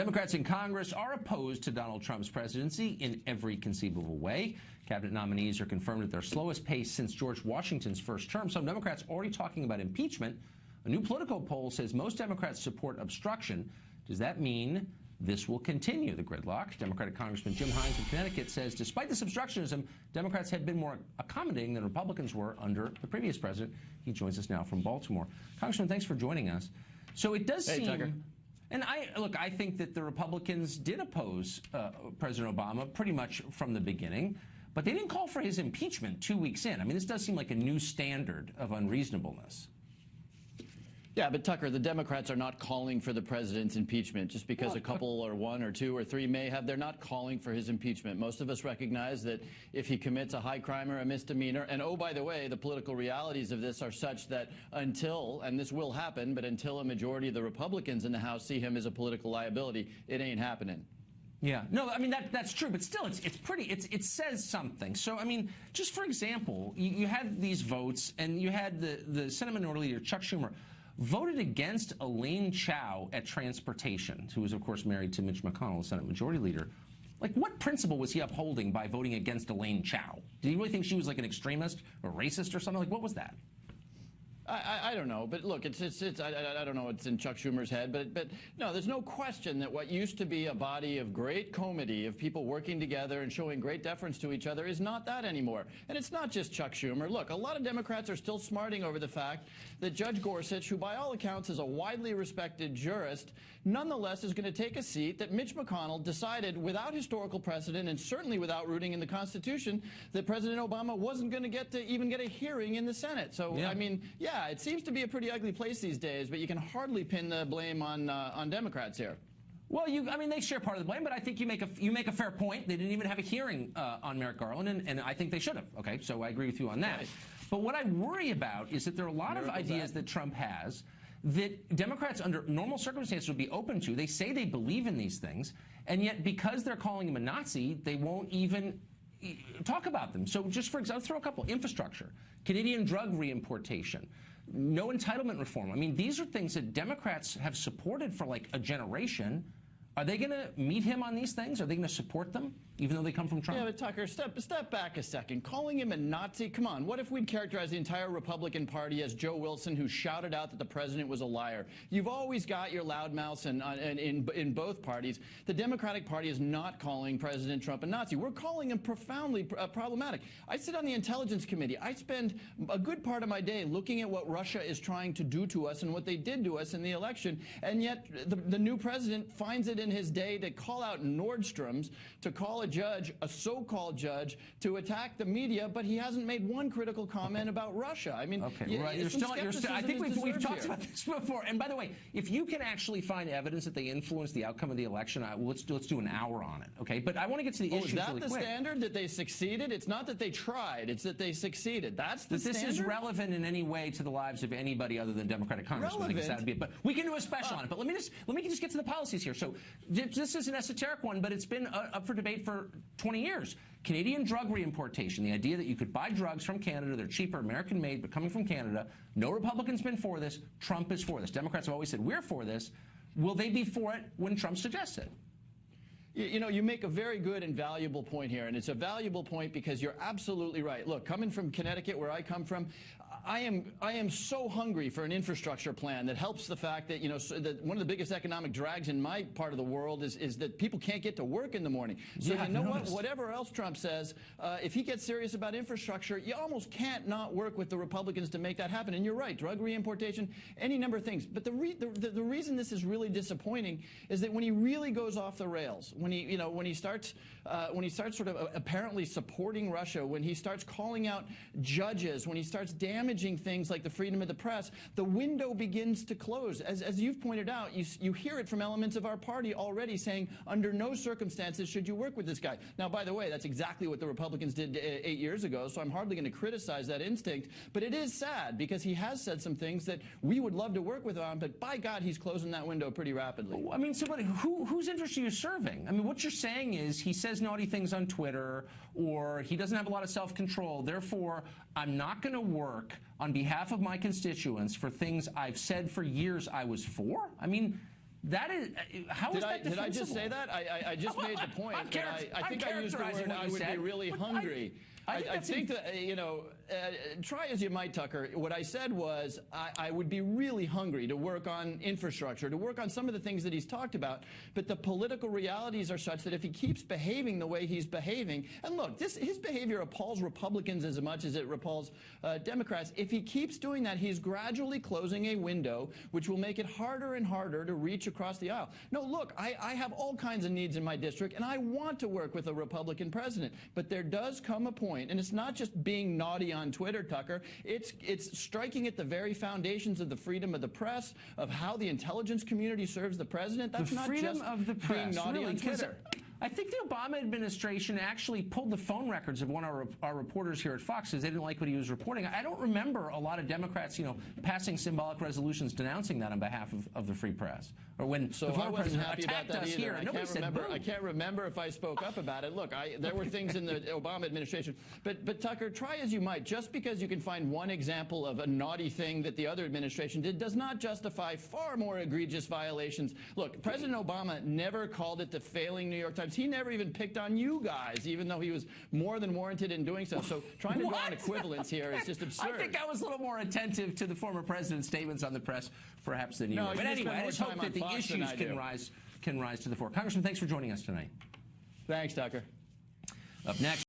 Democrats in Congress are opposed to Donald Trump's presidency in every conceivable way. Cabinet nominees are confirmed at their slowest pace since George Washington's first term. Some Democrats already talking about impeachment. A new Politico poll says most Democrats support obstruction. Does that mean this will continue the gridlock? Democratic Congressman Jim Hines of Connecticut says despite this obstructionism, Democrats had been more accommodating than Republicans were under the previous president. He joins us now from Baltimore. Congressman, thanks for joining us. So it does seem... Tucker. And I think that the Republicans did oppose President Obama pretty much from the beginning, but they didn't call for his impeachment 2 weeks in. I mean, this does seem like a new standard of unreasonableness. Yeah, but Tucker, the Democrats are not calling for the president's impeachment just because a couple or one or two or three may have. They're not calling for his impeachment. Most of us recognize that if he commits a high crime or a misdemeanor, and oh, by the way, the political realities of this are such that until, and this will happen, but until a majority of the Republicans in the House see him as a political liability, it ain't happening. Yeah, no, I mean, that's true, but still, it says something. So, I mean, just for example, you had these votes, and you had the Senate Minority Leader, Chuck Schumer, voted against Elaine Chao at transportation, who was, of course, married to Mitch McConnell, the Senate Majority Leader. Like, what principle was he upholding by voting against Elaine Chao? Did he really think she was like an extremist or racist or something? Like, what was that? I don't know, but look, I don't know what's in Chuck Schumer's head, but no, there's no question that what used to be a body of great comity, of people working together and showing great deference to each other, is not that anymore. And it's not just Chuck Schumer. Look, a lot of Democrats are still smarting over the fact that Judge Gorsuch, who by all accounts is a widely respected jurist, nonetheless is going to take a seat that Mitch McConnell decided without historical precedent and certainly without rooting in the Constitution that President Obama wasn't going to even get a hearing in the Senate. So, yeah. I mean, yeah, it seems to be a pretty ugly place these days, but you can hardly pin the blame on Democrats here. Well, I mean, they share part of the blame, but I think you make a fair point. They didn't even have a hearing on Merrick Garland, and I think they should have. Okay, so I agree with you on that. Right. But what I worry about is that there are a lot of ideas that Trump has that Democrats under normal circumstances would be open to. They say they believe in these things, and yet because they're calling him a Nazi, they won't even talk about them. So just for example, I'll throw a couple. Infrastructure, Canadian drug reimportation, no entitlement reform. I mean, these are things that Democrats have supported for like a generation. Are they going to meet him on these things? Are they going to support them, even though they come from Trump? Yeah, but Tucker, step back a second. Calling him a Nazi? Come on. What if we'd characterize the entire Republican Party as Joe Wilson, who shouted out that the president was a liar? You've always got your loudmouths in both parties. The Democratic Party is not calling President Trump a Nazi. We're calling him profoundly problematic. I sit on the Intelligence Committee. I spend a good part of my day looking at what Russia is trying to do to us and what they did to us in the election, and yet the new president finds it in his day to call out Nordstrom's, to call a judge, a so-called judge, to attack the media, but he hasn't made one critical comment about Russia. I mean, okay, right. I think we've talked about this before. And by the way, if you can actually find evidence that they influenced the outcome of the election, let's do an hour on it. Okay, but I want to get to the issue. Is that really the standard, that they succeeded? It's not that they tried; it's that they succeeded. That's the standard. This is relevant in any way to the lives of anybody other than Democratic congressmen. I guess that would be it. But we can do a special on it. But let me just get to the policies here. So this is an esoteric one, but it's been up for debate for 20 years. Canadian drug reimportation, the idea that you could buy drugs from Canada, they're cheaper, American-made, but coming from Canada. No Republican's been for this. Trump is for this. Democrats have always said, we're for this. Will they be for it when Trump suggests it? You know, you make a very good and valuable point here, and it's a valuable point because you're absolutely right. Look, coming from Connecticut, where I come from, I am so hungry for an infrastructure plan that helps the fact that, you know, that one of the biggest economic drags in my part of the world is that people can't get to work in the morning. So yeah, you know what? Whatever else Trump says, if he gets serious about infrastructure, you almost can't not work with the Republicans to make that happen. And you're right, drug reimportation, any number of things. But the reason this is really disappointing is that when he really goes off the rails, when he starts sort of apparently supporting Russia, when he starts calling out judges, when he starts damaging things like the freedom of the press, the window begins to close. As you've pointed out, you hear it from elements of our party already saying, under no circumstances should you work with this guy. Now, by the way, that's exactly what the Republicans did 8 years ago, so I'm hardly going to criticize that instinct. But it is sad because he has said some things that we would love to work with on, but by God, he's closing that window pretty rapidly. I mean, so whose interest are you serving? I mean, what you're saying is he says naughty things on Twitter, or he doesn't have a lot of self-control. Therefore, I'm not going to work on behalf of my constituents for things I've said for years I was for? I mean, That is how is that defensible? Did I just say that? I just made the point. I think I used the word I would be really hungry. I think that, you know, try as you might, Tucker, what I said was I would be really hungry to work on infrastructure, to work on some of the things that he's talked about, but the political realities are such that if he keeps behaving the way he's behaving, and look, his behavior appalls Republicans as much as it repulls Democrats. If he keeps doing that, he's gradually closing a window which will make it harder and harder to reach across the aisle. No, look, I have all kinds of needs in my district, and I want to work with a Republican president, but there does come a point, and it's not just being naughty on Twitter, Tucker. It's striking at the very foundations of the freedom of the press, of how the intelligence community serves the president. That's not just of the press, being naughty really, on Twitter. I think the Obama administration actually pulled the phone records of one of our reporters here at Fox because they didn't like what he was reporting. I don't remember a lot of Democrats, you know, passing symbolic resolutions denouncing that on behalf of the free press. Or when the former president attacked us here, nobody said boo. I can't remember if I spoke up about it. Look, there were things in the Obama administration. But Tucker, try as you might, just because you can find one example of a naughty thing that the other administration did does not justify far more egregious violations. Look, President Obama never called it the failing New York Times. He never even picked on you guys, even though he was more than warranted in doing so. So trying to draw an equivalence here is just absurd. I think I was a little more attentive to the former president's statements on the press, perhaps, than you were. But anyway, I just hope that the issues can rise to the fore. Congressman, thanks for joining us tonight. Thanks, Tucker. Up next.